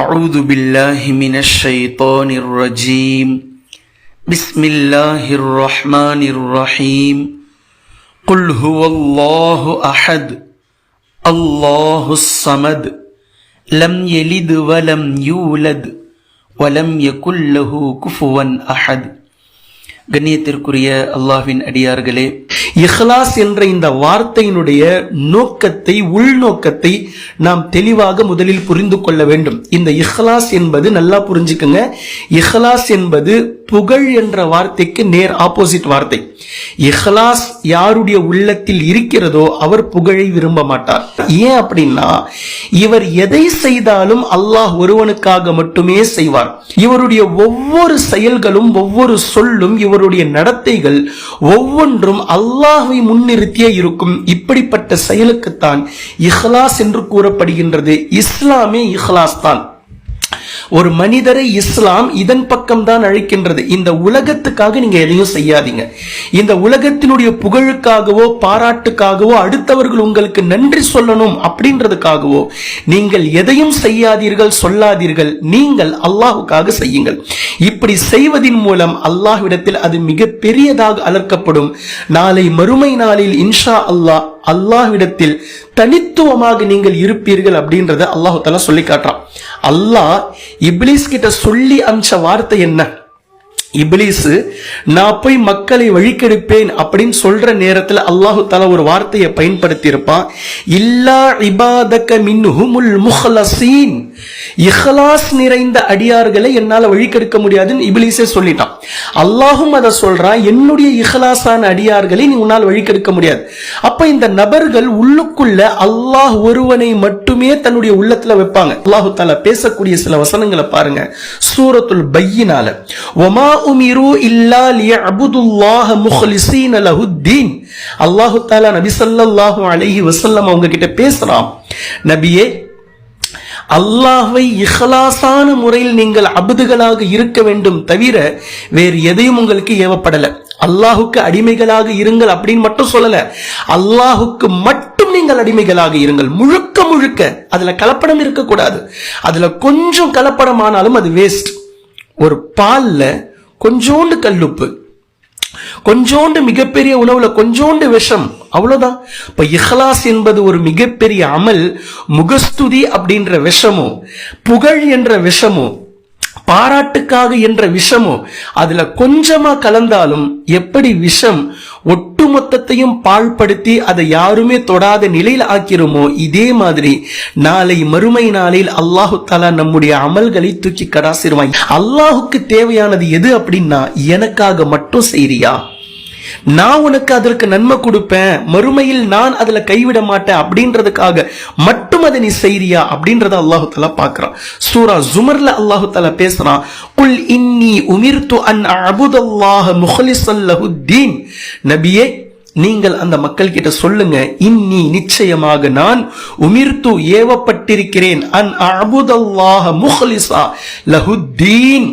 أعوذ بالله من الشيطان الرجيم بسم الله الرحمن الرحيم قل هو الله أحد الله الصمد لم يلد ولم يولد ولم يكن له كفوا أحد. கண்ணியத்திற்குரிய அல்லாஹ்வின் அடியார்களே, இஹ்லாஸ் என்ற இந்த வார்த்தையினுடைய நோக்கத்தை, உள்நோக்கத்தை நாம் தெளிவாக முதலில் புரிந்து கொள்ள வேண்டும். இந்த இஹ்லாஸ் என்பது நல்லா புரிஞ்சுக்குங்க, இஹ்லாஸ் என்பது புகழ் என்ற வார்த்தைக்கு நேர் ஆப்போசிட் வார்த்தை. இஹ்லாஸ் யாருடைய உள்ளத்தில் இருக்கிறதோ அவர் புகழை விரும்ப மாட்டார். ஏன் அப்படின்னா, இவர் எதை செய்தாலும் அல்லாஹ் ஒருவனுக்காக மட்டுமே செய்வார். இவருடைய ஒவ்வொரு செயல்களும், ஒவ்வொரு சொல்லும், இவருடைய நடத்தைகள் ஒவ்வொன்றும் அல்லாஹ்வை முன்னிறுத்தியே இருக்கும். இப்படிப்பட்ட செயலுக்குத்தான் இஹ்லாஸ் என்று கூறப்படுகின்றது. இஸ்லாமே இஹ்லாஸ் தான். ஒரு மனிதரை இஸ்லாம் இதன் பக்கம் தான் அழைக்கின்றது. இந்த உலகத்துக்காக நீங்க எதையும் செய்யாதீங்க. இந்த உலகத்தினுடைய புகழுக்காகவோ பாராட்டுக்காகவோ அடுத்தவர்கள் உங்களுக்கு நன்றி சொல்லணும் அப்படின்றதுக்காகவோ நீங்கள் எதையும் செய்யாதீர்கள், சொல்லாதீர்கள். நீங்கள் அல்லாஹுக்காக செய்யுங்கள். இப்படி செய்வதின் மூலம் அல்லாஹ்விடத்தில் அது மிக பெரியதாக அலர்க்கப்படும். நாளை மறுமை நாளில் இன்ஷா அல்லாஹ் அல்லாஹ்விடத்தில் தனித்துவமாக நீங்கள் இருப்பீர்கள் அப்படின்றத அல்லாஹ் தஆலா சொல்லி காட்டுறான். அல்லாஹ் இப்லீஸ் கிட்ட சொல்லி அனுப்பிச்ச வார்த்தை என்ன? இப்லீஸ், நான் போய் மக்களை வழிகெடுப்பேன் அப்படின்னு சொல்ற நேரத்தில் அல்லாஹு தஆலா ஒரு வார்த்தையை பயன்படுத்தி இருப்பான். இல்லா இபாதக மின்ஹுமுல் முஹ்லஸீன், இஹ்லாஸ் நிறைந்த அடியார்களை என்னால வழிகெடுக்க முடியாதுன்னு இப்லீஸே சொல்லிட்டான். அல்லாஹும் அதை சொல்றான், என்னுடைய இஹ்லாஸான அடியார்களை நீ உன்னால் வழிகெடுக்க முடியாது. அப்ப இந்த நபர்கள் உள்ளுக்குள்ள அல்லாஹ் ஒருவனை மட்டுமே தன்னுடைய உள்ளத்துல வைப்பாங்க. அல்லாஹு தஆலா பேசக்கூடிய சில வசனங்களை பாருங்க. சூரத்துல் பையினால, வமா உமிரு இல்லா லியஅபுதுல்லாஹ முஹ்லிஸீன லஹுத்தீன். அல்லாஹு தஆலா நபி ஸல்லல்லாஹு அலைஹி வஸல்லம் அவங்க கிட்ட பேசுறான், நபியே, அல்லாஹ்வை இஹ்லாஸான முறையில் நீங்கள் அபுதுகளாக இருக்க வேண்டும், தவிர வேறு எதையும் உங்களுக்கு ஏவப்படல. அல்லாஹுக்கு அடிமைகளாக இருங்கள் அப்படின்னு மட்டும் சொல்லல, அல்லாஹுக்கு மட்டும் நீங்கள் அடிமைகளாக இருங்கள். முழுக்க முழுக்க அதுல கலப்படம் இருக்கக்கூடாது. அதுல கொஞ்சம் கலப்படம் ஆனாலும் அது வேஸ்ட். ஒரு பால்ல கொஞ்சோண்டு கல்லுப்பு, கொஞ்சோண்டு மிகப்பெரிய உணவுல கொஞ்சோண்டு விஷம், அவ்வளவுதான். இப்ப இஹ்லாஸ் என்பது ஒரு மிகப்பெரிய அமல். முகஸ்துதி அப்படின்ற விஷமோ, புகழ் என்ற விஷமோ, பாராட்டுக்காக என்ற விஷமோ அதுல கொஞ்சமா கலந்தாலும் எப்படி விஷம் ஒட்டுமொத்தத்தையும் பாழ்படுத்தி அதை யாருமே தொடாத நிலையில் ஆக்கிருமோ, இதே மாதிரி நாளை மறுமை நாளில் அல்லாஹு தஆலா நம்முடைய அமல்களை தூக்கி கடாசிடுவாங்க. அல்லாஹுக்கு தேவையானது எது அப்படின்னா, எனக்காக மட்டும் செய்றியா, நான் உனக்கு அதற்கு நன்மை கொடுப்பேன், மறுமையில் நான் அதுல கைவிட மாட்டேன் அப்படின்றதுக்காக மட்டும் அதை நீ செய்றியா அப்படின்றத அல்லாஹு தஆலா பார்க்கறான். சூரா ஜுமர்ல அல்லாஹு தஆலா பேசுறான், குல் இன்னி உமிர்து அன் அஅபுதல்லாஹ முஹ்லிஸன் லஹுத்தீன். நபியே, நீங்கள் அந்த மக்கள் கிட்ட சொல்லுங்க, இன்னி நிச்சயமாக நான், உமிர்து ஏவப்பட்டிருக்கிறேன், அன் அஅபுதல்லாஹ முஹ்லிஸா லஹுத்தீன்,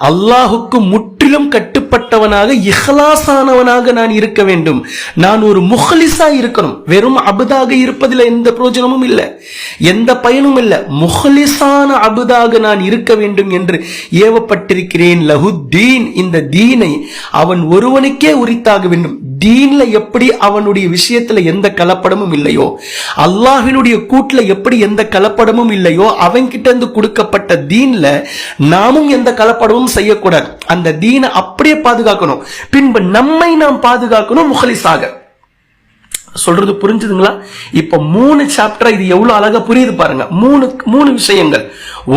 அல்லாஹுக்கு முற்றிலும் கட்டுப்பட்டவனாக இஹ்லாஸானவனாக நான் இருக்க வேண்டும். நான் ஒரு முஹ்லிஸா இருக்கணும். வெறும் அபுதாக இருப்பதில் எந்த பிரயோஜனமும் இல்லை, எந்த பயனும் இல்லை. முஹ்லிஸான அபுதாக நான் இருக்க வேண்டும் என்று ஏவப்பட்டிருக்கிறேன். லஹுத்தீன், இந்த தீனை அவன் ஒருவனுக்கே உரித்தாக வேண்டும். தீன்ல எப்படி அவனுடைய விஷயத்துல எந்த கலப்படமும் இல்லையோ, அல்லாஹ்வினுடைய கூட்டுல எப்படி எந்த கலப்படமும் இல்லையோ, அவன் கிட்ட இருந்து கொடுக்கப்பட்ட தீன்ல நாமும் எந்த கலப்படமும் செய்யக்கூடாது. அந்த தீனை அப்படியே பாதுகாக்கணும். பின்பு நம்மை நாம் பாதுகாக்கணும் முஹ்லிஸாக. சொல்றது புரிஞ்சுதுங்களா? இப்ப 3 சாப்டர், இது எவ்வளவு அழகா புரியுது பாருங்க. மூணு விஷயங்கள்.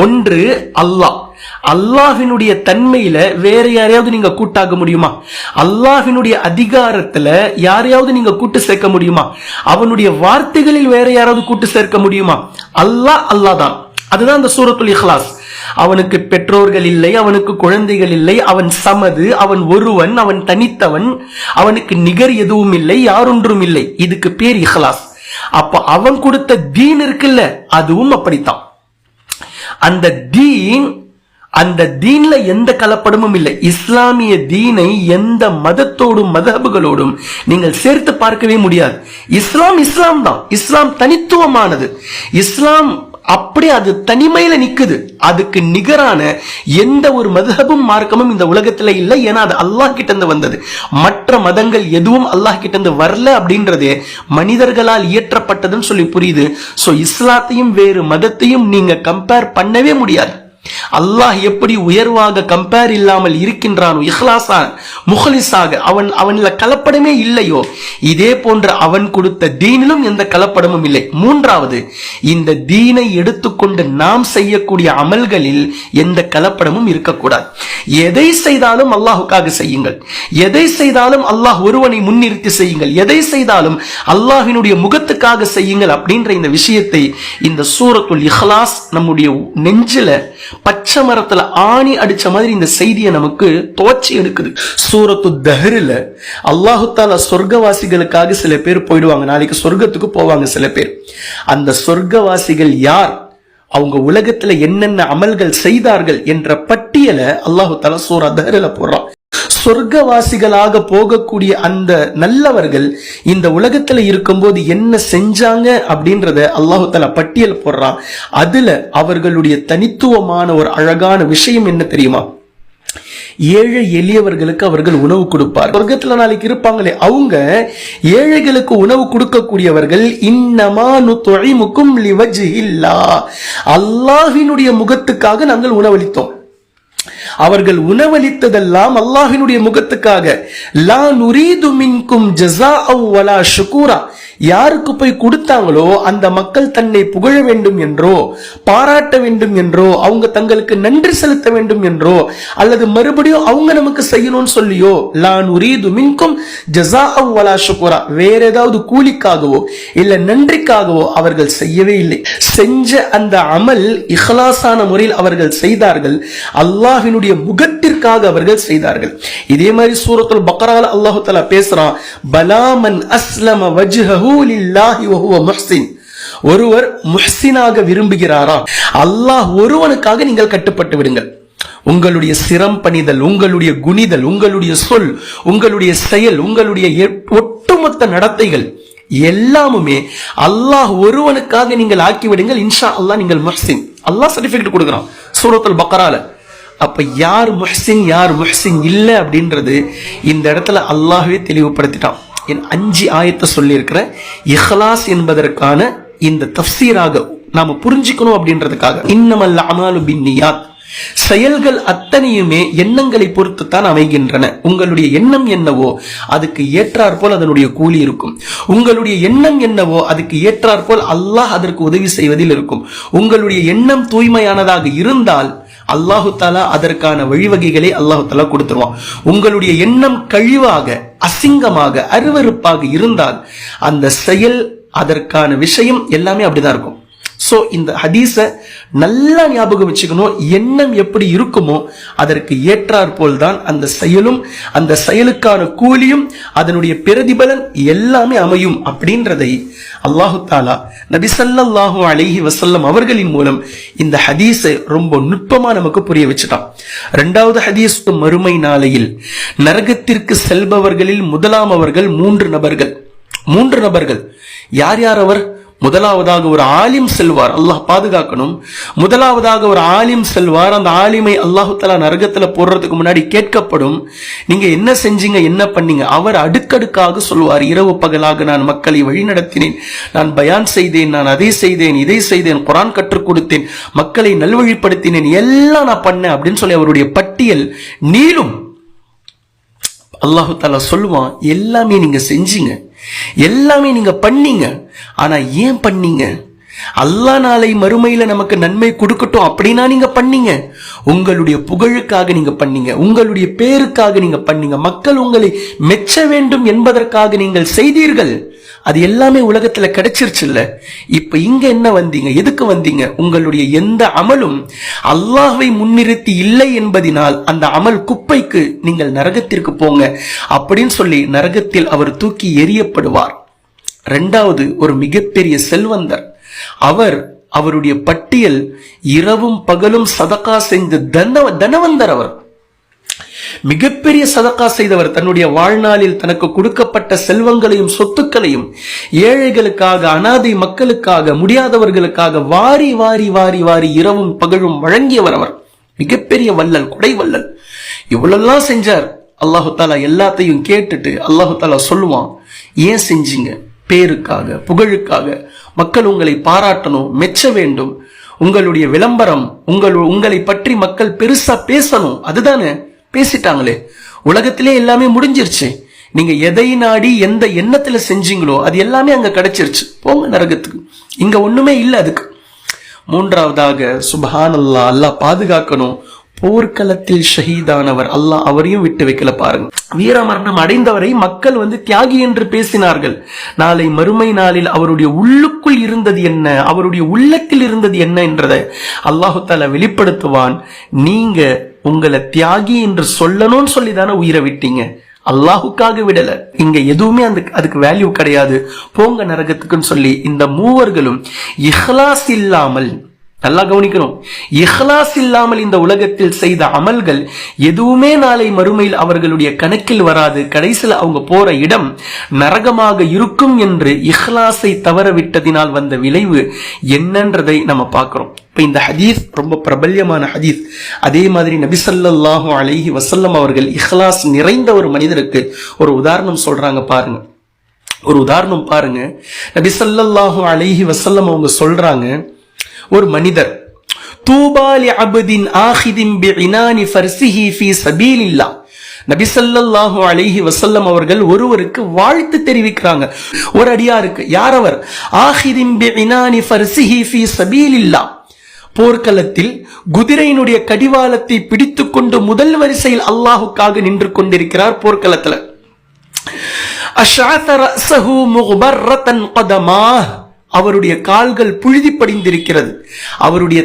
ஒன்று, அல்லாஹ். அல்லாஹ்வினுடைய தன்மையில வேற யாரையாவது நீங்க கூட்டாக்க முடியுமா? அல்லாஹ்வினுடைய அதிகாரத்துல யாரையாவது நீங்க கூட்டு சேர்க்க முடியுமா? அவனுடைய வார்த்தைகளில் வேற யாராவது கூட்டு சேர்க்க முடியுமா? அல்லாஹ் அல்லாஹ் தான். அதுதான் அந்த சூரத்துல் இஹ்லாஸ். அவனுக்கு பெற்றோர்கள் இல்லை, அவனுக்கு குழந்தைகள் இல்லை, அவன் சமது, அவன் ஒருவன், அவன் தனித்தவன், அவனுக்கு நிகர் எதுவும் இல்லை, யாரொன்றும் இல்லை. இதுக்கு பேர் இஹ்லாஸ். அப்ப அவன் கொடுத்த தீன் இருக்குல்ல, அதுவும் அப்படித்தான். அந்த தீன்ல எந்த கலப்படமும் இல்லை. இஸ்லாமிய தீனை எந்த மதத்தோடும் மதஹபுகளோடும் நீங்கள் சேர்த்து பார்க்கவே முடியாது. இஸ்லாம் தான். இஸ்லாம் தனித்துவமானது. இஸ்லாம் அப்படி அது தனிமையில நிக்குது. அதுக்கு நிகரான எந்த ஒரு மதுஹபும் மார்க்கமும் இந்த உலகத்துல இல்லை. ஏன்னா அது அல்லாஹ் கிட்ட இருந்து வந்தது. மற்ற மதங்கள் எதுவும் அல்லாஹ் கிட்ட இருந்து வரல அப்படின்றது மனிதர்களால் இயற்றப்பட்டதுன்னு சொல்லி புரியுது. சோ இஸ்லாத்தையும் வேறு மதத்தையும் நீங்க கம்பேர் பண்ணவே முடியாது. அல்லாஹ் எப்படி உயர்வாக கம்பேர் இல்லாமல் இருக்கின்றானோ, இஹ்லாஸா முஹ்லிஸாக அவன்ல கலப்படமே இல்லையோ, இதே போன்ற அவன் கொடுத்த தீனிலும் எந்த கலப்படமும் இல்லை. மூன்றாவது, இந்த தீனை எடுத்துக்கொண்டு நாம் செய்யக்கூடிய அமல்களில் எந்த கலப்படமும் இருக்கக்கூடாது. எதை செய்தாலும் அல்லாஹுக்காக செய்யுங்கள். எதை செய்தாலும் அல்லாஹ் ஒருவனை முன்னிறுத்தி செய்யுங்கள். எதை செய்தாலும் அல்லாஹ்வினுடைய முகத்துக்காக செய்யுங்கள் அப்படின்ற இந்த விஷயத்தை இந்த சூரத்துல் இஹ்லாஸ் நம்முடைய நெஞ்சில பச்சை மரத்துல ஆணி அடிச்ச மாதிரி இந்த செய்தியை நமக்கு துவச்சி எடுக்குது. சூரத்து தஹ்ர்ல அல்லாஹு தஆலா சொர்க்கவாசிகளுக்காக சில பேர் போயிடுவாங்க, நாளைக்கு சொர்க்கத்துக்கு போவாங்க சில பேர். அந்த சொர்க்கவாசிகள் யார், அவங்க உலகத்துல என்னென்ன அமல்கள் செய்தார்கள் என்ற பட்டியலை அல்லாஹு தஆலா சூரா தஹ்ர்ல போடுறான். சொர்க்கவாசிகளாக போகக்கூடிய அந்த நல்லவர்கள் இந்த உலகத்துல இருக்கும்போது என்ன செஞ்சாங்க அப்படின்றத அல்லாஹு தஆலா பட்டியல் போடுறான். அதுல அவர்களுடைய தனித்துவமான ஒரு அழகான விஷயம் என்ன தெரியுமா? ஏழை எளியவர்களுக்கு அவர்கள் உணவு கொடுப்பார். சொர்க்கத்துல நாளைக்கு இருப்பாங்களே, அவங்க ஏழைகளுக்கு உணவு கொடுக்கக்கூடியவர்கள். இன்னமா நுத்இமுக்கும் லிவஜ்ஹில்லாஹ், அல்லாஹ்வினுடைய முகத்துக்காக நாங்கள் உணவளித்தோம். அவர்கள் உணவளித்ததெல்லாம் அல்லாஹ்வினுடைய முகத்துக்காக. லா நுரீது மின்கும் ஜஸாஅ வலா ஷுகூரா, யாருக்கு போய் கொடுத்தாங்களோ அந்த மக்கள் தன்னை புகழ வேண்டும் என்றோ, பாராட்ட வேண்டும் என்றோ, அவங்க தங்களுக்கு நன்றி செலுத்த வேண்டும் என்றோ, அல்லது மறுபடியும் அவங்க நமக்கு செய்யணும்னு சொல்லியோ, லா நுரீது மின்கும் ஜஸாஅ வலா ஷுகூரா, வேற ஏதாவது கூலிக்காகவோ இல்ல நன்றிக்காகவோ அவர்கள் செய்யவே இல்லை. செஞ்ச அந்த அமல் இஹ்லாஸான முறையில் அவர்கள் செய்தார்கள். அல்லாஹ்வினுடைய முகத்திற்காக அவர்கள் செய்தார்கள். இதே மாதிரி சூரத்துல் பக்ரால அல்லாஹ் தஆலா பேசுறான், பலா மன் அஸ்லம வஜ்ஹஹு லில்லாஹி வ ஹுவ முஹ்சின், ஒருவர் முஹ்சினாக விரும்புகிறாரா, அல்லாஹ் ஒருவனுக்காக நீங்கள் கட்டுப்பட்டு விடுங்கள். உங்களுடைய சிரம் பணிதல், உங்களுடைய குனிதல், உங்களுடைய சொல், உங்களுடைய செயல், உங்களுடைய ஒட்டுமொத்த நடத்தைகள் எல்லாமுமே அல்லாஹ் ஒருவனுக்காக நீங்கள் ஆக்கிவிடுங்கள். இன்ஷா அல்லாஹ் நீங்கள் முஹ்சின். அல்லாஹ் சர்டிபிகேட் கொடுக்கிறான் சூரத்துல் பக்ரால. அப்ப யார் முஹ்சின் யார் முஹ்சின் இல்ல அப்படின்றது இந்த இடத்துல அல்லாஹ்வே தெளிவுபடுத்திட்டான். 5 ஆயத்தை சொல்லி இருக்கிற இஹ்லாஸ் என்பதற்கான இந்த தஃப்சீராக நாம புரிஞ்சுக்கணும் அப்படின்றதுக்காக. இன்னமல் அமாலு பின்னியாத், செயல்கள் அத்தனையுமே எண்ணங்களை பொறுத்துத்தான் அமைகின்றன. உங்களுடைய எண்ணம் என்னவோ அதுக்கு ஏற்றாற்போல் அதனுடைய கூலி இருக்கும். உங்களுடைய எண்ணம் என்னவோ அதுக்கு ஏற்றாற்போல் அல்லாஹ் அதற்கு உதவி செய்வதில் இருக்கும். உங்களுடைய எண்ணம் தூய்மையானதாக இருந்தால் அல்லாஹு தஆலா அதற்கான வழிவகைகளை அல்லாஹு தஆலா கொடுத்துருவான். உங்களுடைய எண்ணம் கழிவாக, அசிங்கமாக, அருவருப்பாக இருந்தால் அந்த செயல், அதற்கான விஷயம் எல்லாமே அப்படிதான் இருக்கும். சோ இந்த ஹதீஸ நல்லா ஞாபகம் வச்சுக்கணும். எண்ணம் எப்படி இருக்குமோ அதற்கு ஏற்றாற்போல் தான் அந்த செயலும், அந்த செயலுக்கான கூலியும், அதனுடைய பிரதிபலன் எல்லாமே அமையும் அப்படின்றதை அல்லாஹு தஆலா நபி ஸல்லல்லாஹு அலைஹி வஸல்லம் அவர்களின் மூலம் இந்த ஹதீஸை ரொம்ப நுட்பமா நமக்கு புரிய வச்சுட்டான். 2வது ஹதீஸ், மறுமை நாளையில் நரகத்திற்கு செல்பவர்களில் முதலாமவர்கள் 3 நபர்கள். 3 நபர்கள் யார் யார் அவர்? முதலாவதாக ஒரு ஆலிம் செல்வார், அல்லாஹ் பாதுகாக்கணும். முதலாவதாக ஒரு ஆலிம் செல்வார். அந்த ஆலிமை அல்லாஹு தஆலா நரகத்துல போடுறதுக்கு முன்னாடி கேட்கப்படும், நீங்க என்ன செஞ்சீங்க, என்ன பண்ணீங்க. அவர் அடுக்கடுக்காக சொல்வார், இரவு பகலாக நான் மக்களை வழிநடத்தினேன், நான் பயான் செய்தேன், நான் அதை செய்தேன், இதை செய்தேன், குர்ஆன் கற்றுக் கொடுத்தேன், மக்களை நல்வழிப்படுத்தினேன், எல்லாம் நான் பண்ணேன் அப்படின்னு சொல்லி அவருடைய பட்டியல் நீளும். அல்லாஹு தஆலா சொல்லுவான், எல்லாமே நீங்க செஞ்சீங்க, எல்லாமே நீங்க பண்ணீங்க, ஆனா ஏன் பண்ணீங்க? அல்லாஹ் நாளை மறுமையில நமக்கு நன்மை கொடுக்கட்டும் அப்படின்னா நீங்க பண்ணீங்க. உங்களுடைய புகழுக்காக நீங்க பண்ணீங்க, உங்களுடைய பேருக்காக நீங்க பண்ணீங்க, மக்கள் உங்களை மெச்ச வேண்டும் என்பதற்காக நீங்கள் செய்தீர்கள். அது எல்லாமே உலகத்துல கிடைச்சிருச்சு இல்ல. இப்ப இங்க என்ன வந்தீங்க, எதுக்கு வந்தீங்க? உங்களுடைய எந்த அமலும் அல்லாஹ்வை முன்னிறுத்தி இல்லை என்பதினால் அந்த அமல் குப்பைக்கு, நீங்கள் நரகத்திற்கு போங்க அப்படின்னு சொல்லி நரகத்தில் அவர் தூக்கி எறியப்படுவார். 2வது ஒரு மிகப்பெரிய செல்வந்தர், அவருடைய பட்டியல் இரவும் பகலும் சதகா செஞ்ச தனவந்தர். அவர் மிகப்பெரிய சதக்கா செய்தவர். தன்னுடைய வாழ்நாளில் தனக்கு கொடுக்கப்பட்ட செல்வங்களையும் சொத்துக்களையும் ஏழைகளுக்காக, அனாதை மக்களுக்காக, முடியாதவர்களுக்காக வாரி வாரி வாரி வாரி இரவும் பகலும் வழங்கியவர். அவர் மிகப்பெரிய வள்ளல், கொடை வள்ளல். இவ்வளவு செஞ்சார். அல்லாஹு தாலா எல்லாத்தையும் கேட்டுட்டு அல்லாஹு தாலா சொல்லுவான், ஏன் செஞ்சீங்க? பேருக்காக, புகழுக்காக, மக்கள் உங்களை பாராட்டணும், மெச்ச வேண்டும், உங்களுடைய விளம்பரம், உங்களை பற்றி மக்கள் பெருசா பேசணும். அதுதானே பேசிட்டாங்களே, உலகத்திலே எல்லாமே முடிஞ்சிருச்சு. நீங்க எதை நாடி எந்த எண்ணத்துல செஞ்சீங்களோ அது எல்லாமே அங்க கிடைச்சிருச்சு. போங்க நரகத்துக்கு, இங்க ஒண்ணுமே இல்லை அதுக்கு. மூன்றாவதாக சுப்ஹானல்லாஹ், அல்லாஹ் பாதுகாக்கணும், போர்க்களத்தில் ஷஹீதானவர், அல்லாஹ் அவரையும் விட்டு வைக்கல. பாருங்க, வீரமரணம் அடைந்தவரை மக்கள் தியாகி என்று பேசினார்கள். நாளை மறுமை நாளில் அவருடைய உள்ளுக்குள் இருந்தது என்ன, அவருடைய உள்ளத்தில் இருந்தது என்ன என்றதை அல்லாஹு தஆலா வெளிப்படுத்துவான். நீங்க உங்களை தியாகி என்று சொல்லணும்னு சொல்லிதானே உயிரை விட்டீங்க, அல்லாஹுக்காக விடல. இங்க எதுவுமே அதுக்கு வேல்யூ கிடையாது, போங்க நரகத்துக்குன்னு சொல்லி இந்த மூவர்களும் இஹ்லாஸ் இல்லாமல், நல்லா கவனிக்கணும், இஹ்லாஸ் இல்லாமல் இந்த உலகத்தில் செய்த அமல்கள் எதுவுமே நாளை மறுமையில் அவர்களுடைய கணக்கில் வராது. கடைசியில் அவங்க போற இடம் நரகமாக இருக்கும் என்று இஹ்லாஸை தவறவிட்டதினால் வந்த விளைவு என்னன்றதை நம்ம பார்க்கிறோம். இப்ப இந்த ஹதீஸ் ரொம்ப பிரபல்யமான ஹதீஸ். அதே மாதிரி நபி ஸல்லல்லாஹு அலைஹி வஸல்லம் அவர்கள் இஹ்லாஸ் நிறைந்த ஒரு மனிதருக்கு ஒரு உதாரணம் சொல்றாங்க. பாருங்க, ஒரு உதாரணம் பாருங்க. நபி ஸல்லல்லாஹு அலைஹி வஸல்லம் அவங்க சொல்றாங்க, ஒரு மனிதர், தூபா லி அப்தின் ஆஹிதின் பிஇனானி ஃபர்ஸிஹி ஃபீ சபீலில்லாஹ். நபி ஸல்லல்லாஹு அலைஹி வஸல்லம் அவர்கள் ஒருவருக்கு வாழ்த்து தெரிவிக்கிறாங்க, ஒரு அடியாருக்கு. யார் அவர்? ஆஹிதின் பிஇனானி ஃபர்ஸிஹி ஃபீ சபீலில்லாஹ். போர்க்களத்தில் குதிரையினுடைய கடிவாளத்தை பிடித்துக் கொண்டு முதல் வரிசையில் அல்லாஹுக்காக நின்று கொண்டிருக்கிறார். போர்க்களத்துல அஷ்அஸ ரஸஹு முக்பர்ரத்தன் கதமாஹ், அவருடைய கால்கள் புழுதி படிந்திருக்கிறது, அவருடைய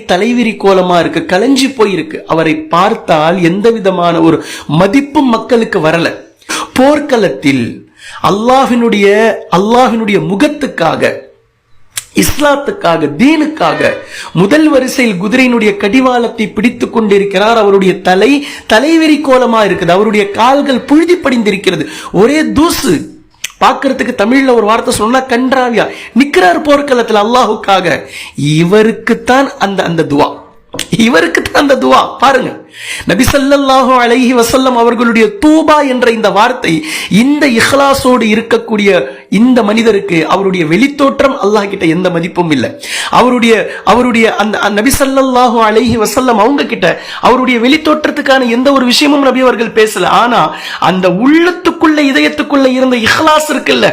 தலைவிரி கோலமா இருக்கு, கலஞ்சி போயிருக்கு. அவரை பார்த்தால் எந்த விதமான ஒரு மதிப்பும் மக்களுக்கு வரல. போர்க்களத்தில் அல்லாஹ்வினுடைய முகத்துக்காக, இஸ்லாத்துக்காக, தீனுக்காக முதல் வரிசையில் குதிரையினுடைய கடிவாளத்தை பிடித்துக் கொண்டிருக்கிறார். அவருடைய தலைவிரி கோலமா இருக்குது, அவருடைய கால்கள் புழுதி படிந்திருக்கிறது, ஒரே தூசு. பார்க்கறதுக்கு தமிழ்ல ஒரு வார்த்தை சொன்னா கன்றாவியா நிக்கிறார் போர்க்களத்தில் அல்லாஹுக்காக. இவருக்குத்தான் அந்த துவா, இவருக்குத்தான் அந்த துவா. பாருங்க, நபி ஸல்லல்லாஹு அலைஹி வஸல்லம் அவர்களுடைய தூபா என்ற இந்த வார்த்தை இந்த இஹ்லாஸோடு இருக்கக்கூடிய இந்த மனிதருக்கு அவருடைய வெளித்தோற்றம் அல்லாஹ் கிட்ட எந்த மதிப்பும் இல்லை. அவருடைய அந்த நபி ஸல்லல்லாஹு அலைஹி வஸல்லம் அவங்க கிட்ட அவருடைய வெளித்தோற்றத்துக்கான எந்த ஒரு விஷயமும் நபி அவர்கள் பேசல. ஆனா அந்த உள்ளத்துக்குள்ள, இதயத்துக்குள்ள இருந்த இஹ்லாஸ் இருக்குல்ல,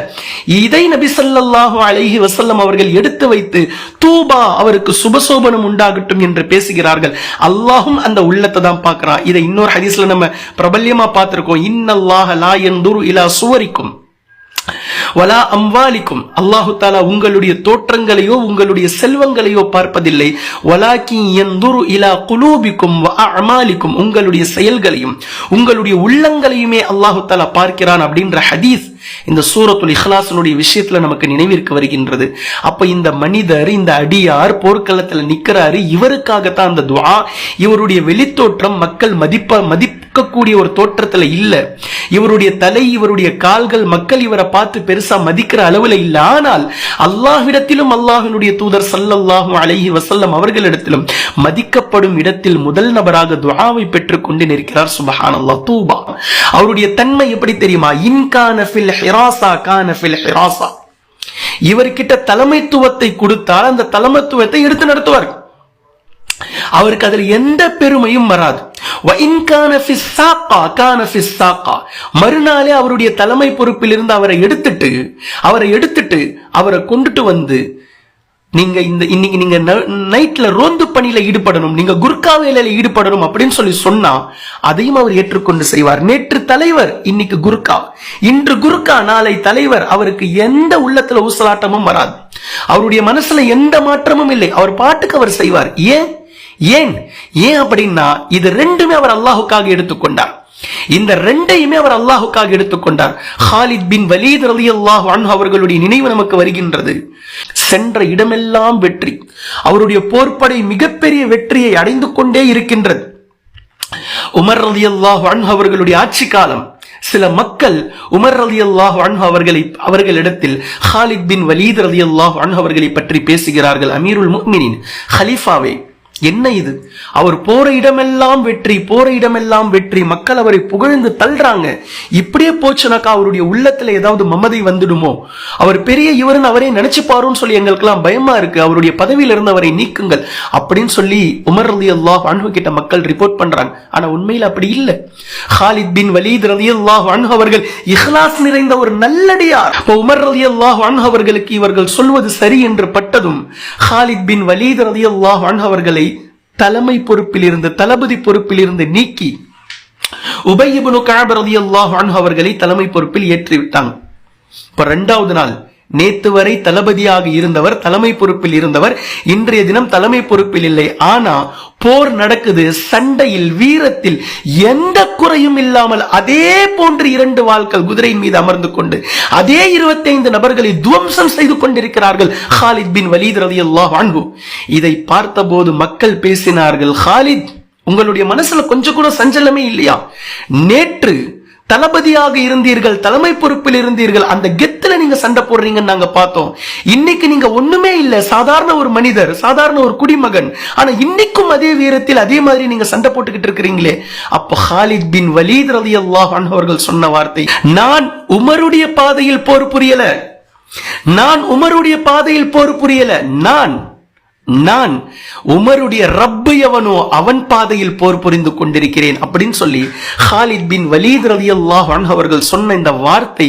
இதை நபி ஸல்லல்லாஹு அலைஹி வஸல்லம் அவர்கள் எடுத்து வைத்து தூபா, அவருக்கு சுபசோபனம் உண்டாகட்டும் என்று பேசுகிறார்கள். அல்லாஹும் அந்த உள்ளத்தை தான் பார்க்கிறான். இதை இன்னொரு ஹதீஸ்ல நம்ம பிரபல்யமா பார்த்திருக்கோம். இன்னல்லாஹ லா யன்துரு இலா சுவரிக்கும் வலா அம்வாலிக்கும், அல்லாஹு தஆலா உங்களுடைய தோற்றங்களையோ உங்களுடைய செல்வங்களையோ பார்ப்பதில்லை. வலாக்கின் யன்துரு இலா குலூபிக்கும் வ அஅமாலிக்கும், உங்களுடைய செயல்களையும் உங்களுடைய உள்ளங்களையுமே அல்லாஹு தஆலா பார்க்கிறான் அப்படின்ற ஹதீஸ் இந்த சூரத்துல் இஹ்லாஸினுடைய விஷயத்துல நமக்கு நினைவிற்கு வருகின்றது. அப்ப இந்த மனிதர், இந்த அடியார் போர்க்களத்துல நிக்கிறாரு, இவருக்காகத்தான் அந்த துஆ. இவருடைய வெளித்தோற்றம் மக்கள் மதிக்கக்கூடிய ஒரு தோற்றத்துல இல்ல. இவருடைய தலை, இவருடைய கால்கள் மக்கள் இவரை பார்த்து பெருசா மதிக்கிற அளவுல இல்ல. ஆனால் அல்லாஹ்விடத்திலும் அல்லாஹ்வினுடைய தூதர் ஸல்லல்லாஹு அலைஹி வஸல்லம் அவர்களிடத்திலும் மதிக்கப்படும் இடத்தில் முதல் நபராக துஆவை பெற்றுக் கொண்டு நிற்கிறார். சுப்ஹானல்லாஹ். தூபா அவருடைய தன்மை எப்படி தெரியுமா? இன்கான ஃபில் ஹிராஸா கான ஃபில் ஹிராஸா. இவர்கிட்ட தலைமைத்துவத்தை கொடுத்தால் அந்த தலைமைத்துவத்தை எடுத்து நடத்துவார். அவருக்கு அதில் எந்த பெருமையும் வராது. மறுநாளே அவருடைய தலைமை பொறுப்பில் இருந்து அவரை எடுத்துட்டு அவரை கொண்டுட்டு வந்து, நீங்க இன்னைக்கு நீங்க நைட்ல ரோந்து பணியில ஈடுபடணும், நீங்க குர்கா வேலையில ஈடுபடணும் அப்படின்னு சொல்லி சொன்னா அதையும் அவர் ஏற்றுக்கொண்டு செய்வார். நேற்று தலைவர், இன்னைக்கு குர்கா, இன்று குர்கா, நாளை தலைவர். அவருக்கு எந்த உள்ளத்துல ஊசலாட்டமும் வராது, அவருடைய மனசுல எந்த மாற்றமும் இல்லை. அவர் பாட்டுக்கு அவர் செய்வார். ஏன் அப்படின்னா இது ரெண்டுமே அவர் அல்லாஹுக்காக எடுத்துக்கொண்டார். இந்த ரெண்டையுமே அவர் அல்லாஹுக்காக எடுத்துக்கொண்டார். ஹாலித் பின் வலீத் ரலியல்லாஹு அன்ஹு அவர்களுடைய நினைவு நமக்கு வருகின்றது. சென்ற இடமெல்லாம் வெற்றி, அவருடைய போர்ப்படை மிகப்பெரிய வெற்றியை அடைந்து கொண்டே இருக்கின்றது. உமர் ரலியல்லாஹு அன்ஹு அவர்களுடைய ஆட்சி காலம். சில மக்கள் உமர் ரலியல்லாஹு அன்ஹு அவர்களிடத்தில் ஹாலித் பின் வலீத் ரலியல்லாஹு அன்ஹு அவர்களை பற்றி பேசுகிறார்கள். அமீருல் முஃமினீன், ஹலீஃபாவே, என்ன இது? அவர் போற இடமெல்லாம் வெற்றி, போற இடமெல்லாம் வெற்றி, மக்கள் அவரை புகழ்ந்து தள்ளுறாங்க. இப்படியே போச்சுனாக்கா அவருடைய உள்ளத்துல ஏதாவது மமதை வந்துடுமோ, அவர் பெரிய இவருன்னு அவரே நினைச்சுப்பாருன்னு சொல்லி எங்களுக்கெல்லாம் பயமா இருக்கு, அவருடைய பதவியில இருந்து அவரை நீக்குங்கள் அப்படின்னு சொல்லி உமர் ரலியல்லாஹு அன்ஹு கிட்ட மக்கள் ரிப்போர்ட் பண்றாங்க. ஆனா உண்மையில் அப்படி இல்லை. ஹாலித் பின் வலீத் ரலியல்லாஹு அன்ஹு அவர்கள் இஹ்லாஸ் நிறைந்த ஒரு நல்லடியார். உமர் ரலியல்லாஹு அன்ஹு அவர்களுக்கு இவர்கள் சொல்வது சரி என்று பட்டதும் ஹாலித் பின் வலீத் ரலியல்லாஹு அன்ஹு அவர்களை தலைமை பொறுப்பில் இருந்து, தளபதி பொறுப்பில் இருந்து நீக்கி உபய் இப்னு கஅப் ரலியல்லாஹு அன்ஹு அவர்களை தலைமை பொறுப்பில் ஏற்றிவிட்டாங்க. இப்ப 2வது நாள், நேத்து வரை தளபதியாக இருந்தவர், தலைமை பொறுப்பில் இருந்தவர், இன்றைய தினம் தலைமை பொறுப்பில் இல்லை. ஆனா போர் நடக்குது, சண்டையில் வீரத்தில் எந்த குறையும் இல்லாமல் அதே போன்று 2 வாள்கள் குதிரையின் மீது அமர்ந்து கொண்டு அதே 25 நபர்களை துவம்சம் செய்து கொண்டிருக்கிறார்கள் ஹாலித் பின் வலீத் ரலியல்லாஹு அன்ஹு. இதை பார்த்தபோது மக்கள் பேசினார்கள், ஹாலித், உங்களுடைய மனசுல கொஞ்சம் கூட சஞ்சலமே இல்லையா? நேற்று தளபதியாக இருந்தீர்கள், தலைமை பொறுப்பில் இருந்தீர்கள், அந்த கெத்துல நீங்க சண்டை போடுறீங்கன்னு நாங்க பார்த்தோம். இன்னைக்கு நீங்க ஒண்ணுமே இல்ல, சாதாரண ஒரு மனிதர், சாதாரண ஒரு குடிமகன், ஆனா இன்னைக்கும் அதே வீரத்தில் அதே மாதிரி நீங்க சண்டை போட்டுக்கிட்டு இருக்கிறீங்களே. அப்ப ஹாலித் பின் வலீத் ரலியல்லாஹு அன்ஹு அவர்கள் சொன்ன வார்த்தை, நான் உமருடைய பாதையில் போர் புரியல, நான் உமருடைய பாதையில் போர் புரியல, நான் உமருடைய ரப்பு எவனோ அவன் பாதையில் போர் புரிந்து கொண்டிருக்கிறேன் அப்படின்னு சொல்லி ஹாலித் பின் வலீத் ரலியல்லாஹு அன்ஹு அவர்கள் சொன்ன இந்த வார்த்தை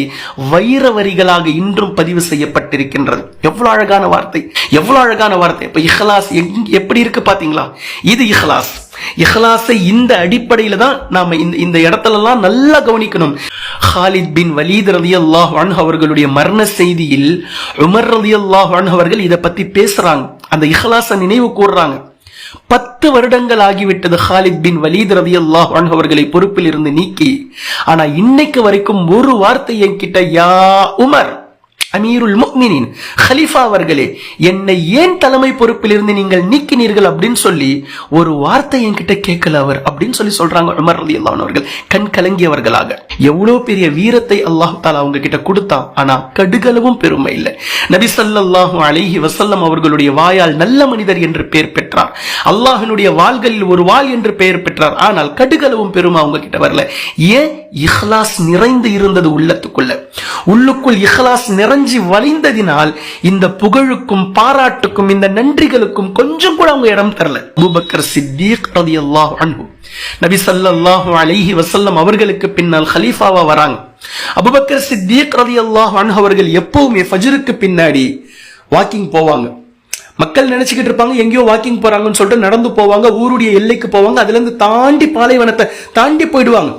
வைர வரிகளாக இன்றும் பதிவு செய்யப்பட்டிருக்கின்றது. எவ்வளவு அழகான வார்த்தை, எவ்வளவு அழகான வார்த்தை. இப்ப இஹ்லாஸ் எப்படி இருக்கு பாத்தீங்களா? இது இஹ்லாஸ். இஹ்லாஸை இந்த அடிப்படையில தான் நாம இந்த இடத்துல எல்லாம் நல்லா கவனிக்கணும். ஹாலித் பின் வலீத் ரலியல்லாஹு அன்ஹு அவர்களுடைய மரண செய்தியில் உமர் ரலியல்லாஹு அன்ஹு அவர்கள் இத பத்தி பேசுறாங்க, அந்த இஹ்லாஸை நினைவு கூர்றாங்க. 10 வருடங்கள் ஆகிவிட்டது ஹாலித் பின் வலீத் ரலியல்லாஹு அன்ஹு அவர்களை பொறுப்பில் இருந்து நீக்கி. ஆனா இன்னைக்கு வரைக்கும் ஒரு வார்த்தை என்கிட்ட, யா உமர், அமீருல் முஃமினீன், ஹலீஃபா அவர்களே, என்னை ஏன் தலைமை பொறுப்பில் இருந்து நீங்கள் நீக்கினீர்கள் அப்படின்னு சொல்லி ஒரு வார்த்தை என்கிட்ட கேட்கல அவர் அப்படின்னு சொல்லி சொல்றாங்க உமர் ரலியல்லாஹு அன்ஹு அவர்கள் கண் கலங்கியவர்களாக. எவ்வளவு பெரிய வீரத்தை அல்லாஹ் தஆலா அவங்க கிட்ட கொடுத்தான், ஆனா கடுகளவும் பெருமை இல்லை. நபி ஸல்லல்லாஹு அலைஹி வஸல்லம் அவர்களுடைய வாயால் நல்ல மனிதர் என்று பெயர் பெற்றார், அல்லாஹ்வினுடைய வாள்களில் ஒரு வாள் என்று பெயர் பெற்றார், ஆனால் கடுகளவும் பெருமை அவங்க கிட்ட வரல. ஏன்? இஹ்லாஸ் நிறைந்து இருந்தது உள்ளத்துக்குள்ள, உள்ளுக்குள் இஹ்லாஸ் நிறைஞ்சு வலிந்ததினால் இந்த புகழுக்கும் பாராட்டுக்கும் இந்த நன்றிகளுக்கும் கொஞ்சம் கூட அவங்க இடம் தரல. அபூபக்கர் சித்தீக் ரலியல்லாஹு அன்ஹு நபி ஸல்லல்லாஹு அலைஹி வஸல்லம் அவர்களுக்கு பின்னால் கலீஃபாவா வராங்க. அபூபக்கர் சித்தீக் ரலியல்லாஹு அன்ஹு அவர்கள் எப்பவுமே ஃபஜ்ருக்கு பின்னாடி வாக்கிங் போவாங்க. மக்கள் நினைச்சுக்கிட்டு இருப்பாங்க எங்கேயோ வாக்கிங் போறாங்கன்னு சொல்லிட்டு நடந்து போவாங்க, ஊருடைய எல்லைக்கு போவாங்க, அதுல இருந்து தாண்டி பாலைவனத்தை தாண்டி போயிடுவாங்க.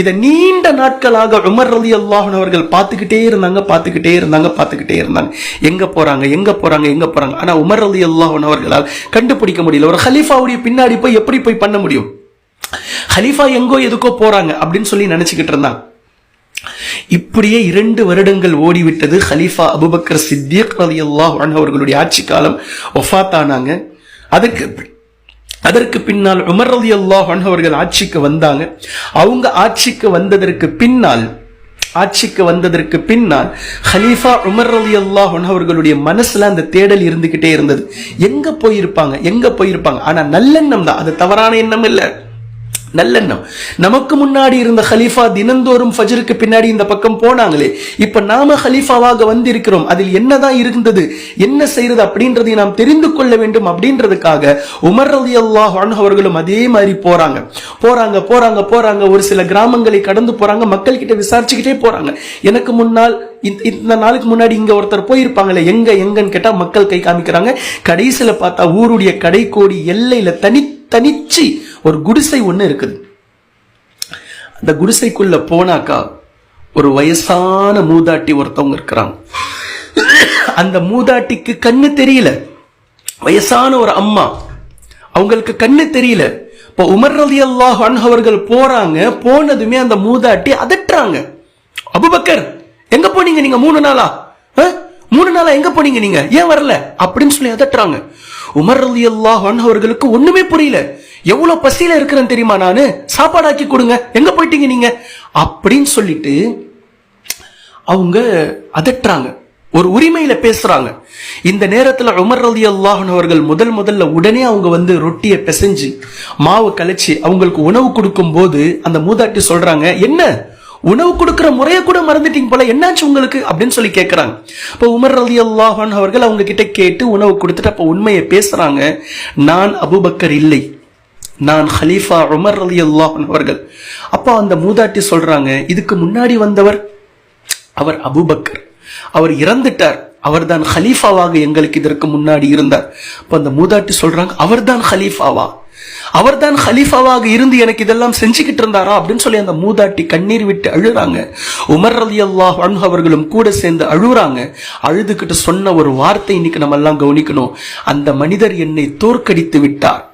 இதை நீண்ட நாட்களாக உமர் ரலியல்லாஹு அன்ஹு அவர்கள் பார்த்துக்கிட்டே இருந்தாங்க, எங்க போறாங்க. ஆனா உமர் ரலியல்லாஹு அன்ஹு அவர்களால் கண்டுபிடிக்க முடியல. ஒரு ஹலீஃபாவுடைய பின்னாடி போய் எப்படி போய் பண்ண முடியும்? ஹலீஃபா எங்கோ எதுக்கோ போறாங்க அப்படின்னு சொல்லி நினைச்சுக்கிட்டு இருந்தாங்க. இப்படியே 2 வருடங்கள் ஓடிவிட்டது. ஹலீஃபா அபூபக்கர் சித்தீக் ரலியல்லாஹு அன்ஹு அவர்களுடைய ஆட்சி காலம் வஃபாத் ஆனாங்க. அதற்கு பின்னால் உமர் ரலியல்லாஹு அன்ஹு அவர்கள் ஆட்சிக்கு வந்தாங்க. அவங்க ஆட்சிக்கு வந்ததற்கு பின்னால் ஹலீஃபா உமர் ரலியல்லாஹு அன்ஹு அவர்களுடைய மனசுல அந்த தேடல் இருந்துகிட்டே இருந்தது. எங்க போயிருப்பாங்க. ஆனா நல்லெண்ணம் தான், அது தவறான எண்ணம் இல்ல, நல்லெண்ணம். நமக்கு முன்னாடி இருந்த ஹலீஃபா தினந்தோறும் ஃபஜ்ருக்கு பின்னாடி இந்த பக்கம் போனாங்களே, இப்ப நாம ஹலீஃபாவாக வந்திருக்கிறோம், அதில் என்னதான் இருந்தது, என்ன செய்யறது அப்படின்றதை நாம் தெரிந்து கொள்ள வேண்டும் அப்படின்றதுக்காக உமர் ரலியல்லாஹு அன்ஹு அவர்களும் அதே மாதிரி போறாங்க. ஒரு சில கிராமங்களை கடந்து போறாங்க, மக்கள் கிட்ட விசாரிச்சுக்கிட்டே போறாங்க. எனக்கு முன்னால் இந்த நாளுக்கு முன்னாடி இங்க ஒருத்தர் போயிருப்பாங்களே, எங்கன்னு கேட்டா மக்கள் கை காமிக்கிறாங்க. கடைசியில பார்த்தா ஊருடைய கடைக்கோடி எல்லையில தனிச்சு ஒரு குடிசை ஒண்ணு இருக்குது. அந்த குடிசைக்குள்ள போனாக்கா ஒரு வயசான மூதாட்டி ஒருத்தவங்க இருக்கிறாங்க. அந்த மூதாட்டிக்கு கண்ணு தெரியல, வயசான ஒரு அம்மா, அவங்களுக்கு கண்ணு தெரியல. இப்போ உமர் ரலியல்லாஹு அன்ஹு அவர்கள் போறாங்க, போனதுமே அந்த மூதாட்டி அதட்டுறாங்க, அபூபக்கர் எங்க போனீங்க நீங்க 3 நாளா எங்க போனீங்க நீங்க, ஏன் வரல அப்படின்னு சொல்லி அதட்டுறாங்க. உமர் ரலியல்லாஹு அன்ஹு அவர்களுக்கு ஒண்ணுமே புரியல. எவ்வளவு பசியில இருக்கிறேன் தெரியுமா, நானு சாப்பாடாக்கி கொடுங்க, எங்க போயிட்டீங்க நீங்க அப்படின்னு சொல்லிட்டு அவங்க அதட்டுறாங்க, ஒரு உரிமையில பேசுறாங்க. இந்த நேரத்துல உமர் ரலியல்லாஹு அன்ஹு அவர்கள் முதல்ல உடனே அவங்க ரொட்டியை பிசைஞ்சு மாவு கலைச்சு அவங்களுக்கு உணவு கொடுக்கும் போது அந்த மூதாட்டி சொல்றாங்க, என்ன உணவு கொடுக்கிற முறையை கூட மறந்துட்டீங்க போல, என்னாச்சு உங்களுக்கு அப்படின்னு சொல்லி கேட்கிறாங்க. இப்போ உமர் ரலியல்லாஹு அன்ஹு அவர்கள் அவங்க கிட்ட கேட்டு உணவு கொடுத்துட்டு அப்ப உண்மையை பேசுறாங்க, நான் அபூபக்கர் இல்லை, நான் ஹலீஃபா உமர் ரலியல்லாஹு அன்ஹு அவர்கள். அப்போ அந்த மூதாட்டி சொல்றாங்க, இதுக்கு முன்னாடி வந்தவர் அவர் அபூபக்கர், அவர் இறந்துட்டார், அவர்தான் ஹலீஃபாவாக எங்களுக்கு இதற்கு முன்னாடி இருந்தார். அப்ப அந்த மூதாட்டி சொல்றாங்க, அவர்தான் ஹலீஃபாவா, அவர்தான் ஹலீஃபாவாக இருந்து எனக்கு இதெல்லாம் செஞ்சுக்கிட்டு இருந்தாரா அப்படின்னு சொல்லி அந்த மூதாட்டி கண்ணீர் விட்டு அழுறாங்க. உமர் ரலியல்லாஹு அன்ஹு அவர்களும் கூட சேர்ந்து அழுறாங்க. அழுதுகிட்டு சொன்ன ஒரு வார்த்தை இன்னைக்கு நம்ம எல்லாம் கவனிக்கணும், அந்த மனிதர் என்னை தோற்கடித்து விட்டார்.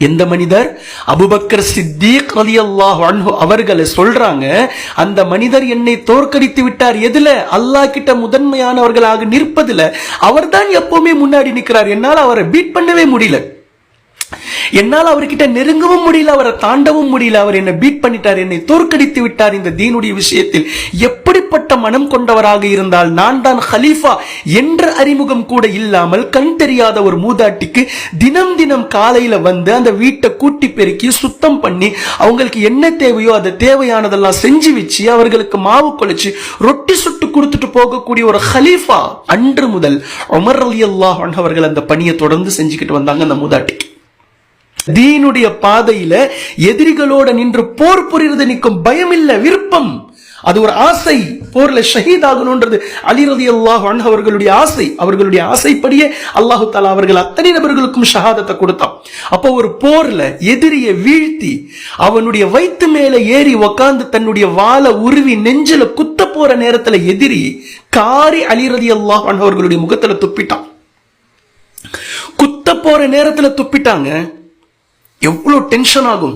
எந்த மனிதர்? அபூபக்கர் சித்தீக் ரலியல்லாஹு அன்ஹு அவர்களை சொல்றாங்க, அந்த மனிதர் என்னை தோற்கடித்து விட்டார். எதுல? அல்லாஹ் கிட்ட முதன்மையானவர்களாக நிற்பதுல அவர்தான் எப்பவுமே முன்னாடி நிற்கிறார். என்னால் அவரை பீட் பண்ணவே முடியல, என்னால் அவர்கிட்ட நெருங்கவும் முடியல, அவரை தாண்டவும் முடியல, அவர் என்னை பீட் பண்ணிட்டார், என்னை தோற்கடித்து விட்டார். இந்த தீனுடைய விஷயத்தில் எப்படிப்பட்ட மனம் கொண்டவராக இருந்தால், நான் தான் ஹலீஃபா என்ற அறிமுகம் கூட இல்லாமல் கண் தெரியாத ஒரு மூதாட்டிக்கு தினம் தினம் காலையில அந்த வீட்டை கூட்டி பெருக்கி சுத்தம் பண்ணி அவங்களுக்கு என்ன தேவையோ அதை தேவையானதெல்லாம் செஞ்சு வச்சு அவர்களுக்கு மாவு குழைச்சு ரொட்டி சுட்டு கொடுத்துட்டு போகக்கூடிய ஒரு ஹலீஃபா. அன்று முதல் உமர் ரலியல்லாஹு அன்ஹு அவர்கள் அந்த பணியை தொடர்ந்து செஞ்சுக்கிட்டு வந்தாங்க. அந்த மூதாட்டிக்கு தீனுடைய பாதையில எதிரிகளோட நின்று போர் புரிவது நிற்கும் பயம் இல்ல, விருப்பம், அது ஒரு ஆசை. போர்ல ஷஹீத் ஆகணும்ன்றது அலி ரலியல்லாஹு அன்ஹு அவர்களுடைய ஆசை. அவர்களுடைய ஆசைப்படியே அல்லாஹு தஆலா அவர்கள் அத்தனை நபர்களுக்கும் ஷஹாதத்தை கொடுத்தான். அப்போ ஒரு போர்ல எதிரியை வீழ்த்தி அவனுடைய வயிற்று மேல ஏறி உக்காந்து தன்னுடைய வாளை உருவி நெஞ்சில குத்த போற நேரத்துல எதிரி காரி அலி ரலியல்லாஹு அன்ஹு அவர்களுடைய முகத்துல துப்பிட்டான். குத்த போற நேரத்துல துப்பிட்டாங்க. எவ்வளவு டென்ஷன் ஆகும்,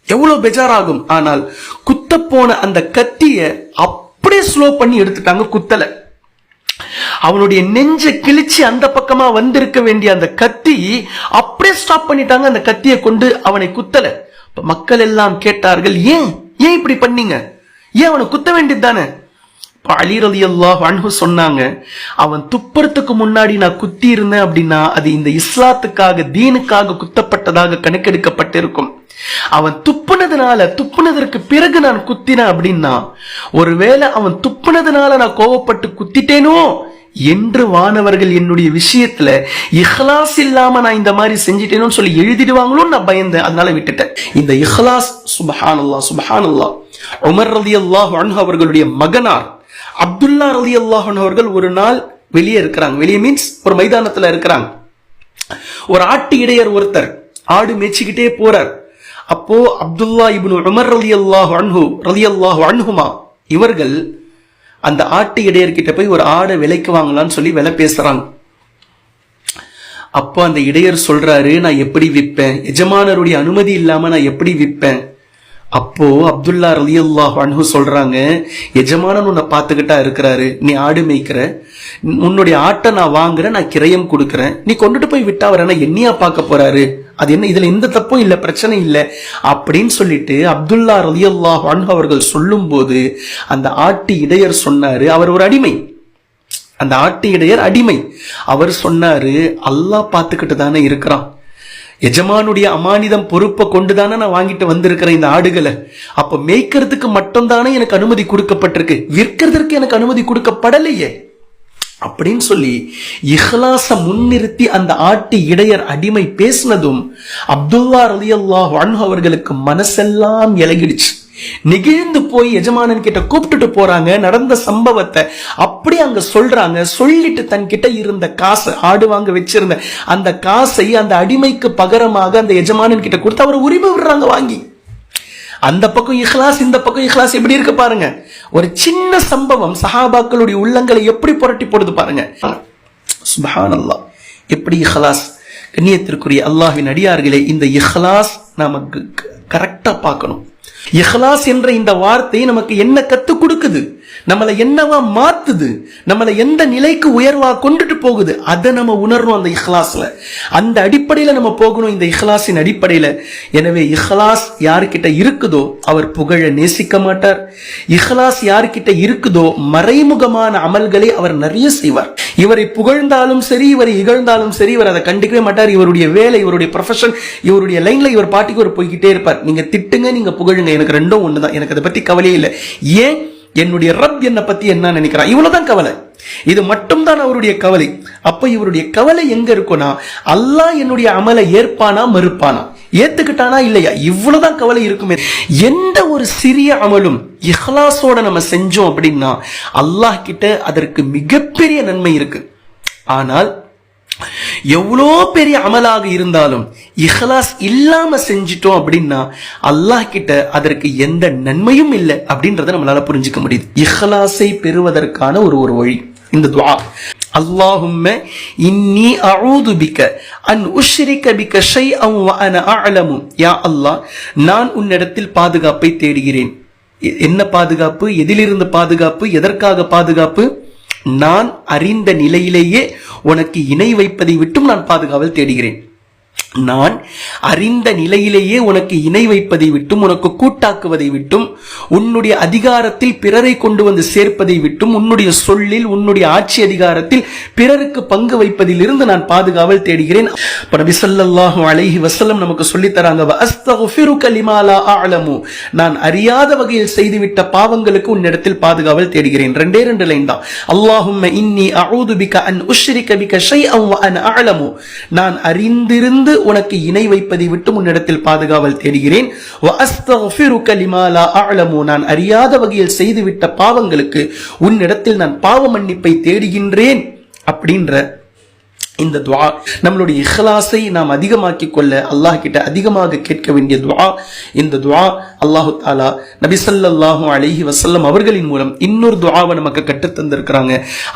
எவ்வளவு பெஜாராகும். ஆனால் குத்த போன அந்த கத்திய அப்படியே ஸ்லோ பண்ணி எடுத்துட்டாங்க, குத்தல. அவனுடைய நெஞ்ச கிழிச்சு அந்த பக்கமா வந்திருக்க வேண்டிய அந்த கத்தி அப்படியே ஸ்டாப் பண்ணிட்டாங்க. அந்த கத்தியை கொண்டு அவனை குத்தல. மக்கள் எல்லாம் கேட்டார்கள், ஏன் இப்படி பண்ணீங்க, ஏன் அவனை குத்த வேண்டியது தானே? அலி ரலியல்லாஹு அன்ஹு சொன்னாங்க, அவன் துப்புறதுக்கு முன்னாடி நான் குத்தி இருந்தேன் அப்படின்னா அது இந்த இஸ்லாத்துக்காக தீனுக்காக குத்தப்பட்டதாக கணக்கெடுக்கப்பட்டிருக்கும். அவன் துப்புனதற்கு பிறகு நான் குத்தினேன் அப்படின்னா ஒருவேளை அவன் துப்புனதுனால நான் கோவப்பட்டு குத்திட்டேனோ என்று வானவர்கள் என்னுடைய விஷயத்துல இஹ்லாஸ் இல்லாம நான் இந்த மாதிரி செஞ்சிட்டேனோன்னு சொல்லி எழுதிடுவாங்களோன்னு நான் பயந்தேன், அதனால விட்டுட்டேன். இந்த இஹ்லாஸ், சுப்ஹானல்லாஹ் சுப்ஹானல்லாஹ். உமர் ரலியல்லாஹு அன்ஹு அவர்களுடைய மகனார் அப்துல்லா ரலியல்லாஹு அன்ஹு அவர்கள் ஒரு நாள் வெளியே இருக்கிறாங்க. வெளியே மீன்ஸ் ஒரு மைதானத்துல இருக்கிறாங்க. ஒரு ஆட்டு இடையர் ஒருத்தர் ஆடு மேய்ச்சிக்கிட்டே போறார். அப்போ அப்துல்லா இப்னு உமர் ரலியல்லாஹு அன்ஹுமா இவர்கள் அந்த ஆட்டு இடையர்கிட்ட போய் ஒரு ஆடை விலைக்கு வாங்கலாம்னு சொல்லி விலை பேசுறாங்க. அப்போ அந்த இடையர் சொல்றாரு, நான் எப்படி விற்பேன், எஜமானருடைய அனுமதி இல்லாம நான் எப்படி விற்பேன்? அப்போ அப்துல்லா ரலியல்லாஹு அன்ஹு சொல்றாங்க, எஜமானன் உன்னை பார்த்துக்கிட்டா இருக்கிறாரு, நீ ஆடு மேய்க்கிற, உன்னுடைய ஆட்டை நான் வாங்குறேன், நான் கிரயம் கொடுக்கறேன், நீ கொண்டுட்டு போய் விட்டா அவர் என்ன என்னையா பார்க்க போறாரு, அது என்ன, இதுல எந்த தப்பும் இல்ல, பிரச்சனை இல்லை அப்படின்னு சொல்லிட்டு அப்துல்லா ரலியல்லாஹு அன்ஹு அவர்கள் சொல்லும் போது அந்த ஆட்டு இடையர் சொன்னாரு, அவர் ஒரு அடிமை, அந்த ஆட்டு இடையர் அடிமை. அவர் சொன்னாரு, அல்லாஹ் பார்த்துக்கிட்டு தானே இருக்கிறான், எஜமானுடைய அமானிதம் பொறுப்பை கொண்டுதானே நான் வாங்கிட்டு வந்திருக்கிறேன் இந்த ஆடுகளை, அப்ப மேய்க்கிறதுக்கு மட்டும் தானே எனக்கு அனுமதி கொடுக்கப்பட்டிருக்கு, விற்கிறதுக்கு எனக்கு அனுமதி கொடுக்கப்படலையே அப்படின்னு சொல்லி இஹ்லாஸ முன்னிறுத்தி அந்த ஆட்டு இடையர் அடிமை பேசினதும் அப்துல்லா ரலியல்லாஹு அன்ஹு அவர்களுக்கு மனசெல்லாம் இலகிடுச்சு. நெகிழ்ந்து போய் எஜமானன் கிட்ட கூப்பிட்டுட்டு போறாங்க. நடந்த சம்பவத்தை அப்படி அங்க சொல்றாங்க. சொல்லிட்டு தன் கிட்ட இருந்த காசை, ஆடு வாங்க வச்சிருந்த அந்த காசை அந்த அடிமைக்கு பகரமாக அந்த எஜமானன் கிட்ட கொடுத்து அவரை உரிமை விடுறாங்க வாங்கி. அந்த பக்கம் இஹ்லாஸ், இந்த பக்கம் இஹ்லாஸ் எப்படி இருக்கு பாருங்க. ஒரு சின்ன சம்பவம் சஹாபாக்களுடைய உள்ளங்களை எப்படி புரட்டி போடுது பாருங்க. சுப்ஹானல்லாஹ், எப்படி இஹ்லாஸ். கண்ணியத்திற்குரிய அல்லாஹ்வின் அடியார்களே, இந்த இஹ்லாஸ் நமக்கு கரெக்டா பார்க்கணும். இஹ்லாஸ் என்ற இந்த வார்த்தை நமக்கு என்ன கத்து கொடுக்குது? நம்மளை என்னவா மாத்துது, நம்மளை எந்த நிலைக்கு உயர்வா கொண்டுட்டு போகுது, அதை நம்ம உணரணும் அந்த இஹ்லாஸ்ல. அந்த அடிப்படையில நம்ம போகணும், இந்த இஹ்லாஸின் அடிப்படையில. எனவே இஹ்லாஸ் யாருக்கிட்ட இருக்குதோ அவர் புகழ நேசிக்க மாட்டார். இஹ்லாஸ் யாருக்கிட்ட இருக்குதோ மறைமுகமான அமல்களை அவர் நிறைய செய்வார். இவரை புகழ்ந்தாலும் சரி, இவரை இகழ்ந்தாலும் சரி, இவர் அதை கண்டிக்கவே மாட்டார். இவருடைய வேலை, இவருடைய ப்ரொஃபஷன், இவருடைய லைன்ல இவர் பாட்டிக்கு ஒரு போய்கிட்டே இருப்பார். நீங்க திட்டுங்க, நீங்க புகழுங்க, எனக்கு ரெண்டும் ஒண்ணுதான், எனக்கு அதை பத்தி கவலையே இல்லை. ஏன்? என்னுடைய ரப் என்னை பத்தி என்ன நினைக்கிறான், இவ்வளவுதான் கவலை. இது மட்டும்தான் அவருடைய கவலை. அப்ப இவருடைய கவலை எங்க இருக்குன்னா, அல்லாஹ் என்னுடைய அமலை ஏற்பானா மறுப்பானா, ஏத்துக்கிட்டானா இல்லையா, இவ்வளவுதான் கவலை இருக்குமே. எந்த ஒரு சிறிய அமலும் இஹ்லாஸோட நம்ம செஞ்சோம் அப்படின்னா அல்லாஹ் கிட்ட அதற்கு மிகப்பெரிய நன்மை இருக்கு. ஆனால் எவ்வளோ பெரிய அமலாக இருந்தாலும் இஹ்லாஸ் இல்லாம செஞ்சிட்டோம் அப்படின்னா அல்லாஹ் கிட்ட அதற்கு எந்த நன்மையும் இல்லை அப்படின்றத நம்மளால புரிஞ்சுக்க முடியுது. இஹ்லாஸை பெறுவதற்கான ஒரு வழி இந்த துஆ. அல்லாஹும்ம இன்னி அஊது பிக அன் உஷ்ரிக பிக ஷைஅன் வ அன அஅலமு. யா அல்லாஹ், நான் உன்னிடத்தில் பாதுகாப்பை தேடுகிறேன். என்ன பாதுகாப்பு? எதிலிருந்து பாதுகாப்பு? எதற்காக பாதுகாப்பு? நான் அறிந்த நிலையிலேயே உனக்கு இணை வைப்பதை விட்டும் நான் பாதுகாவல் தேடுகிறேன். நான் அறிந்த நிலையிலேயே உனக்கு இணை வைப்பதை விட்டும், உனக்கு கூட்டாக்குவதை விட்டும், உன்னுடைய அதிகாரத்தில் பிறரை கொண்டு வந்து சேர்ப்பதை விட்டும், உன்னுடைய சொல்லில், உன்னுடைய ஆட்சி அதிகாரத்தில் பிறருக்கு பங்கு வைப்பதில் இருந்து நான் பாதுகாவல் தேடுகிறேன். நபி ஸல்லல்லாஹு அலைஹி வஸல்லம் நமக்கு சொல்லி தராங்க, அஸ்தக்ஃபிருக லிமா லா அஅலமு. நான் அறியாத வகையில் செய்துவிட்ட பாவங்களுக்கு உன்னிடத்தில் பாதுகாவல் தேடுகிறேன். ரெண்டே ரெண்டு லைன் தான். அல்லாஹும்ம இன்னி அஊது பிக அன் உஷ்ரிக பிக ஷைஅன் வ அன அஅலமு. நான் அறிந்திருந்து உனக்கு இணை வைப்பதை விட்டு உன்னிடத்தில் பாதுகாவல் தேடுகிறேன். நான் அறியாத வகையில் செய்துவிட்ட பாவங்களுக்கு உன்னிடத்தில் நான் பாவ மன்னிப்பை தேடுகின்றேன். அப்படின்ற இந்த துஆ, நம்மளுடைய இஹ்லாஸை நாம் அதிகமாக்கிக் கொள்ள அல்லாஹ் கிட்ட அதிகமாக கேட்க வேண்டிய துஆ. இந்த துஆ அல்லாஹு தஆலா நபி ஸல்லல்லாஹு அலைஹி வஸல்லம் அவர்களின் மூலம் இன்னொரு துஆவை நமக்கு கற்றுத் தந்திருக்கிறாங்க.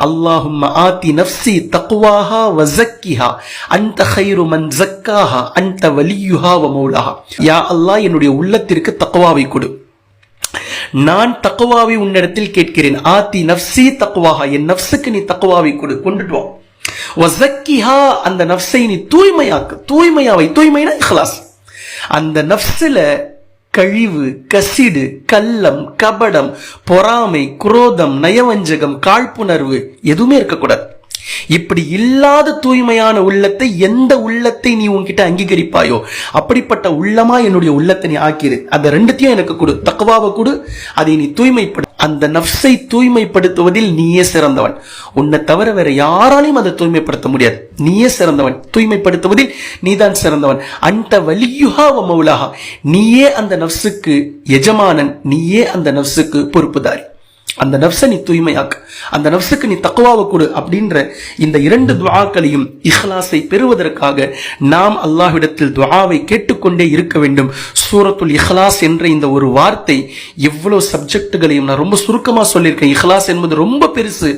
அல்லாஹும்ம ஆதி நஃப்ஸி தக்வாஹா வ ஸக்கிஹா அன்த கைரு மன் ஸக்காஹா அன்த வலியுஹா வ மௌலாஹா. யா அல்லாஹ், என்னுடைய உள்ளத்திற்கு தக்வாவை கொடு. நான் தக்வாவை உன்னிடத்தில் கேட்கிறேன். ஆதி நஃப்ஸி தக்வாஹா, என் நஃப்ஸுக்கு நீ தக்வாவை கொடு, கொண்டுட்டு வா. வஸக்கிஹா, அந்த நஃப்ஸை நீ தூய்மையாக்கு. தூய்மையாவை, தூய்மைனா இஹ்லாஸ். அந்த நஃப்ஸில கழிவு, கசிடு, கள்ளம், கபடம், பொறாமை, குரோதம், நயவஞ்சகம், காழ்ப்புணர்வு எதுவுமே இருக்கக்கூடாது. இப்படி இல்லாத தூய்மையான உள்ளத்தை, எந்த உள்ளத்தை நீ உன்கிட்ட அங்கீகரிப்பாயோ அப்படிப்பட்ட உள்ளமா என்னுடைய உள்ளத்தை நீ ஆக்கிரு. அந்த ரெண்டுத்தையும் எனக்கு கொடு. தக்வாவை கொடு, அதை நீ தூய்மைப்படு. அந்த நஃப்ஸை தூய்மைப்படுத்துவதில் நீயே சிறந்தவன். உன்னை தவிர வேற யாராலையும் அதை தூய்மைப்படுத்த முடியாது. நீயே சிறந்தவன். தூய்மைப்படுத்துவதில் நீதான் சிறந்தவன். அன்த வலியுஹா வ மௌலாஹா, நீயே அந்த நஃப்ஸுக்கு எஜமானன், நீயே அந்த நஃப்ஸுக்கு பொறுப்புதாரி. அந்த நஃப்ஸை நீ தூய்மையாக்கு, அந்த நஃப்ஸுக்கு நீ தக்வாவை கொடு. அப்படின்ற இந்த இரண்டு துஆக்களையும் இஹ்லாஸை பெறுவதற்காக நாம் அல்லாஹ்விடத்தில் துஆவை கேட்டுக்கொண்டே இருக்க வேண்டும். சூரத்துல் இஹ்லாஸ் என்ற இந்த ஒரு வார்த்தை எவ்வளவு சப்ஜெக்டுகளையும் நான் ரொம்ப சுருக்கமாக சொல்லியிருக்கேன். இஹ்லாஸ் என்பது ரொம்ப பெருசு.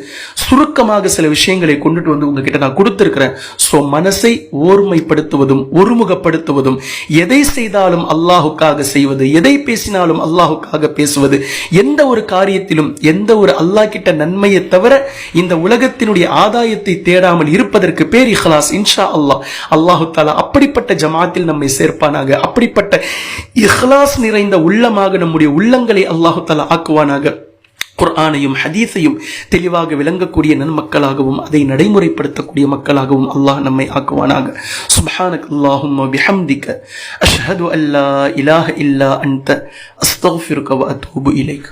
சுருக்கமாக சில விஷயங்களை கொண்டுட்டு வந்து உங்ககிட்ட நான் கொடுத்திருக்கிறேன். ஸோ மனசை ஓர்மைப்படுத்துவதும் ஒருமுகப்படுத்துவதும், எதை செய்தாலும் அல்லாஹுக்காக செய்வது, எதை பேசினாலும் அல்லாஹுக்காக பேசுவது, எந்த ஒரு காரியத்திலும் எந்த ஒரு அல்லாஹ் கிட்ட நன்மையை தவிர இந்த உலகத்தினுடைய ஆதாயத்தை தேடாமல் இருப்பதற்கு பேர் இஹ்லாஸ். இன்ஷா அல்லாஹ் அல்லாஹு தஆலா அப்படிப்பட்ட ஜமாத்தில் நம்மை சேர்ப்பானாக. அப்படிப்பட்ட இஹ்லாஸ் நிறைந்த உள்ளமாக நம்முடைய உள்ளங்களை அல்லாஹு தஆலா ஆக்குவானாக. குர்ஆனையும் ஹதீஸையும் தெளிவாக விளங்கக்கூடிய நன்மக்களாகவும் அதை நடைமுறைப்படுத்தக்கூடிய மக்களாகவும் அல்லாஹ் நம்மை ஆக்குவானாக. சுப்ஹானக அல்லாஹும்ம பிஹம்திக அஷ்ஹது அல்லா இலாஹ இல்லா அன்த அஸ்தக்ஃபிருக வ அத்தூபு இலைக்.